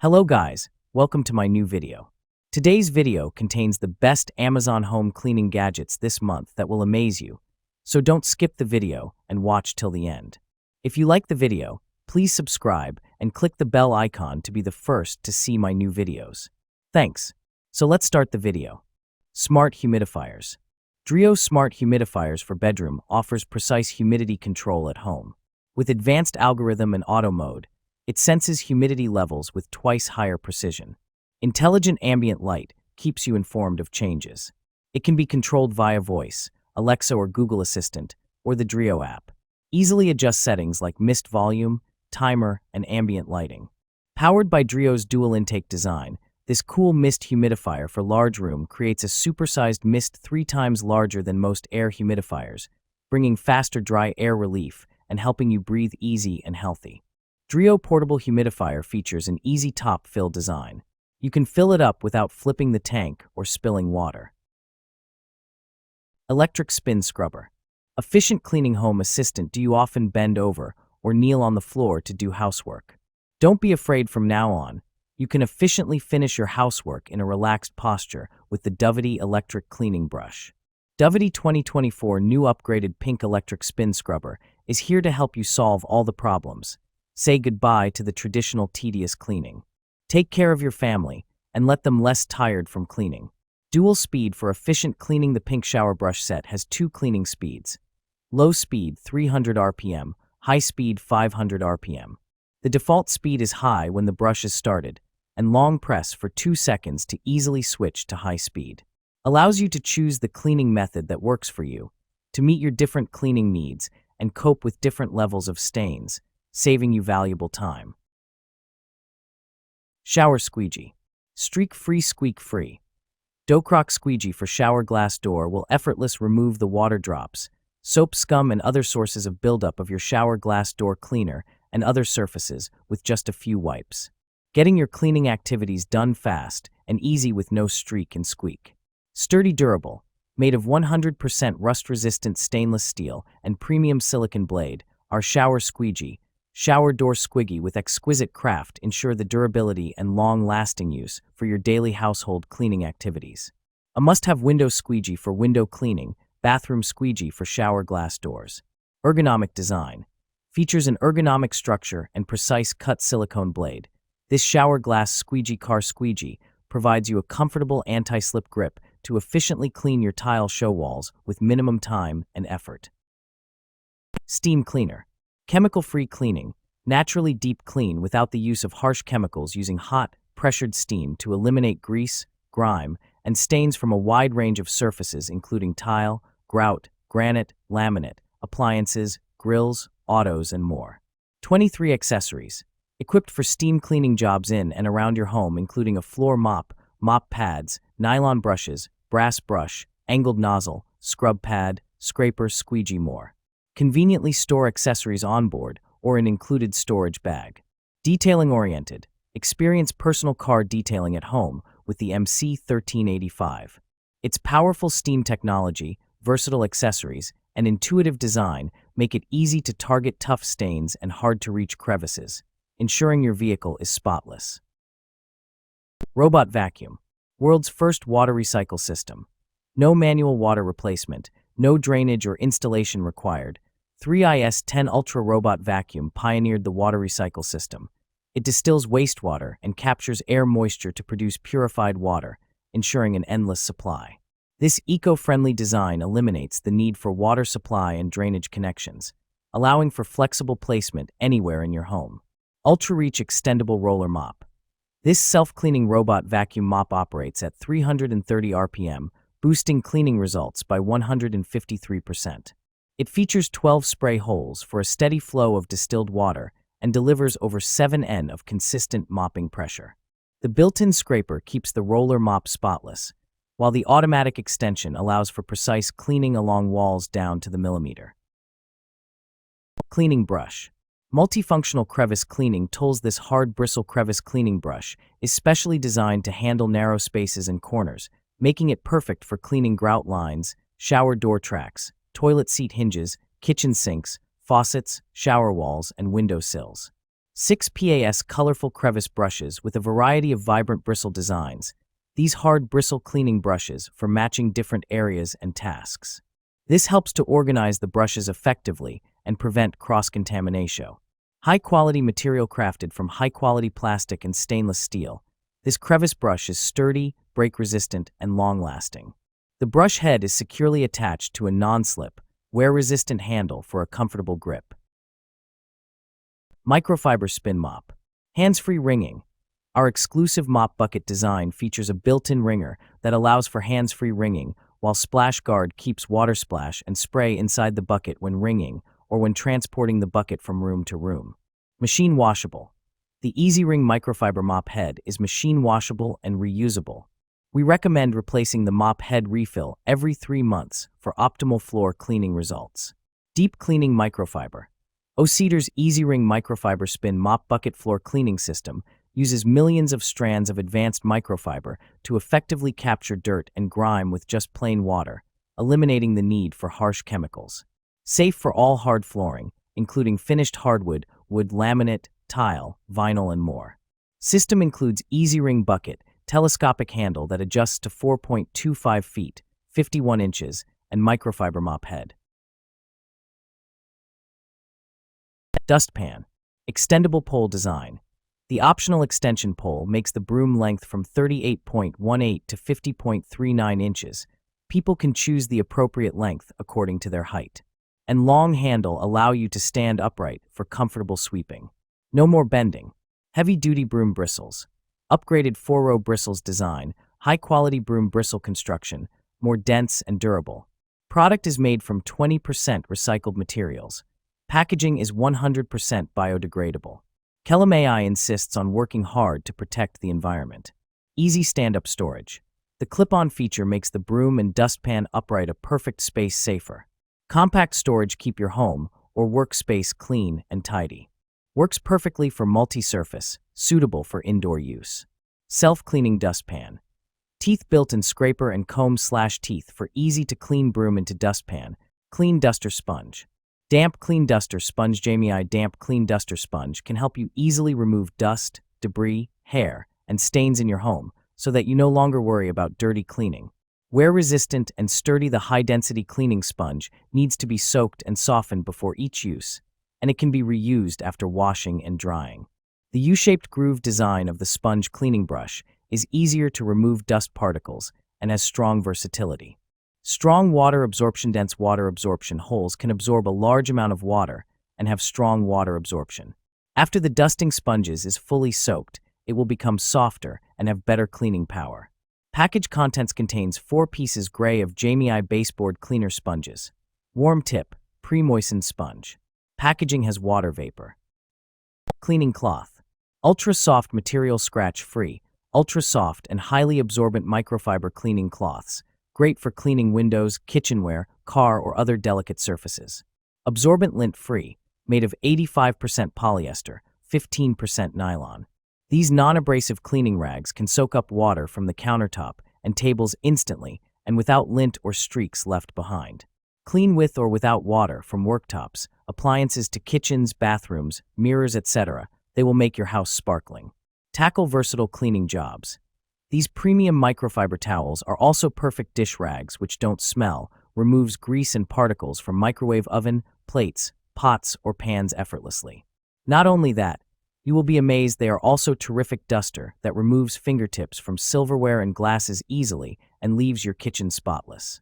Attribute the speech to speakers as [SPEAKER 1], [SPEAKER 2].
[SPEAKER 1] Hello guys, welcome to my new video. Today's video contains the best Amazon home cleaning gadgets this month that will amaze you, so don't skip the video and watch till the end. If you like the video, please subscribe and click the bell icon to be the first to see my new videos. Thanks. So let's start the video. Smart humidifiers. Drio Smart Humidifiers for Bedroom offers precise humidity control at home. With advanced algorithm and auto mode, it senses humidity levels with twice higher precision. Intelligent ambient light keeps you informed of changes. It can be controlled via voice, Alexa or Google Assistant, or the Drio app. Easily adjust settings like mist volume, timer, and ambient lighting. Powered by Drio's dual intake design, this cool mist humidifier for large room creates a supersized mist 3 times larger than most air humidifiers, bringing faster dry air relief and helping you breathe easy and healthy. Drio Portable Humidifier features an easy top fill design. You can fill it up without flipping the tank or spilling water. Electric Spin Scrubber. Efficient cleaning home assistant. Do you often bend over or kneel on the floor to do housework? Don't be afraid. From now on, you can efficiently finish your housework in a relaxed posture with the Dovety Electric Cleaning Brush. Dovety 2024 new upgraded pink electric spin scrubber is here to help you solve all the problems. Say goodbye to the traditional tedious cleaning. Take care of your family and let them less tired from cleaning. Dual speed for efficient cleaning. The pink shower brush set has 2 cleaning speeds. Low speed 300 RPM, high speed 500 RPM. The default speed is high when the brush is started, and long press for 2 seconds to easily switch to high speed. Allows you to choose the cleaning method that works for you, to meet your different cleaning needs and cope with different levels of stains, saving you valuable time. Shower Squeegee. Streak-free, squeak-free. Docroc Squeegee for shower glass door will effortlessly remove the water drops, soap, scum, and other sources of buildup of your shower glass door cleaner and other surfaces with just a few wipes. Getting your cleaning activities done fast and easy with no streak and squeak. Sturdy, durable, made of 100% rust-resistant stainless steel and premium silicone blade, our Shower Squeegee, shower door squeegee with exquisite craft ensure the durability and long-lasting use for your daily household cleaning activities. A must-have window squeegee for window cleaning, bathroom squeegee for shower glass doors. Ergonomic design. Features an ergonomic structure and precise cut silicone blade. This shower glass squeegee car squeegee provides you a comfortable anti-slip grip to efficiently clean your tile show walls with minimum time and effort. Steam Cleaner. Chemical-free cleaning, naturally deep clean without the use of harsh chemicals, using hot, pressured steam to eliminate grease, grime, and stains from a wide range of surfaces including tile, grout, granite, laminate, appliances, grills, autos, and more. 23 accessories. Equipped for steam cleaning jobs in and around your home, including a floor mop, mop pads, nylon brushes, brass brush, angled nozzle, scrub pad, scraper, squeegee, more. Conveniently store accessories on board or in included storage bag. Detailing-oriented. Experience personal car detailing at home with the MC1385. Its powerful steam technology, versatile accessories, and intuitive design make it easy to target tough stains and hard-to-reach crevices, ensuring your vehicle is spotless. Robot Vacuum. World's first water recycle system. No manual water replacement, no drainage or installation required. 3IS10 Ultra Robot Vacuum pioneered the water recycle system. It distills wastewater and captures air moisture to produce purified water, ensuring an endless supply. This eco-friendly design eliminates the need for water supply and drainage connections, allowing for flexible placement anywhere in your home. Ultra Reach Extendable Roller Mop. This self-cleaning robot vacuum mop operates at 330 RPM, boosting cleaning results by 153%. It features 12 spray holes for a steady flow of distilled water and delivers over 7 N of consistent mopping pressure. The built-in scraper keeps the roller mop spotless, while the automatic extension allows for precise cleaning along walls down to the millimeter. Cleaning Brush. Multifunctional crevice cleaning tools. This hard bristle crevice cleaning brush is specially designed to handle narrow spaces and corners, making it perfect for cleaning grout lines, shower door tracks, toilet seat hinges, kitchen sinks, faucets, shower walls, and window sills. 6PAS colorful crevice brushes with a variety of vibrant bristle designs. These hard bristle cleaning brushes for matching different areas and tasks. This helps to organize the brushes effectively and prevent cross-contamination. High-quality material crafted from high-quality plastic and stainless steel. This crevice brush is sturdy, break-resistant, and long-lasting. The brush head is securely attached to a non-slip, wear-resistant handle for a comfortable grip. Microfiber spin mop. Hands-free wringing. Our exclusive mop bucket design features a built-in wringer that allows for hands-free wringing, while Splash Guard keeps water splash and spray inside the bucket when wringing or when transporting the bucket from room to room. Machine washable. The Easy Ring microfiber mop head is machine washable and reusable. We recommend replacing the mop head refill every 3 months for optimal floor cleaning results. Deep cleaning microfiber. O'Cedar's Easy Ring microfiber spin mop bucket floor cleaning system uses millions of strands of advanced microfiber to effectively capture dirt and grime with just plain water, eliminating the need for harsh chemicals. Safe for all hard flooring, including finished hardwood, wood, laminate, tile, vinyl, and more. System includes Easy Ring bucket, telescopic handle that adjusts to 4.25 feet, 51 inches, and microfiber mop head. Dustpan. Extendable pole design. The optional extension pole makes the broom length from 38.18 to 50.39 inches. People can choose the appropriate length according to their height. And long handle allow you to stand upright for comfortable sweeping. No more bending. Heavy-duty broom bristles. Upgraded 4-row bristles design, high-quality broom bristle construction, more dense and durable. Product is made from 20% recycled materials. Packaging is 100% biodegradable. Kelamai insists on working hard to protect the environment. Easy stand-up storage. The clip-on feature makes the broom and dustpan upright a perfect space safer. Compact storage keep your home or workspace clean and tidy. Works perfectly for multi-surface, suitable for indoor use. Self-cleaning dustpan. Teeth built-in scraper and comb/teeth for easy-to-clean broom into dustpan. Clean duster sponge. Damp Clean Duster Sponge. Jamie Damp Clean Duster Sponge can help you easily remove dust, debris, hair, and stains in your home so that you no longer worry about dirty cleaning. Wear-resistant and sturdy, the high-density cleaning sponge needs to be soaked and softened before each use, and it can be reused after washing and drying. The U-shaped groove design of the sponge cleaning brush is easier to remove dust particles and has strong versatility. Strong water absorption. Dense water absorption holes can absorb a large amount of water and have strong water absorption. After the dusting sponges is fully soaked, it will become softer and have better cleaning power. Package contents contains 4 pieces gray of Jamie baseboard cleaner sponges. Warm tip, pre-moistened sponge. Packaging has water vapor. Cleaning cloth. Ultra soft material, scratch-free, ultra soft and highly absorbent microfiber cleaning cloths. Great for cleaning windows, kitchenware, car, or other delicate surfaces. Absorbent, lint-free, made of 85% polyester, 15% nylon. These non-abrasive cleaning rags can soak up water from the countertop and tables instantly and without lint or streaks left behind. Clean with or without water from worktops, appliances to kitchens, bathrooms, mirrors, etc. They will make your house sparkling. Tackle versatile cleaning jobs. These premium microfiber towels are also perfect dish rags which don't smell, removes grease and particles from microwave oven, plates, pots, or pans effortlessly. Not only that, you will be amazed they are also terrific duster that removes fingertips from silverware and glasses easily and leaves your kitchen spotless.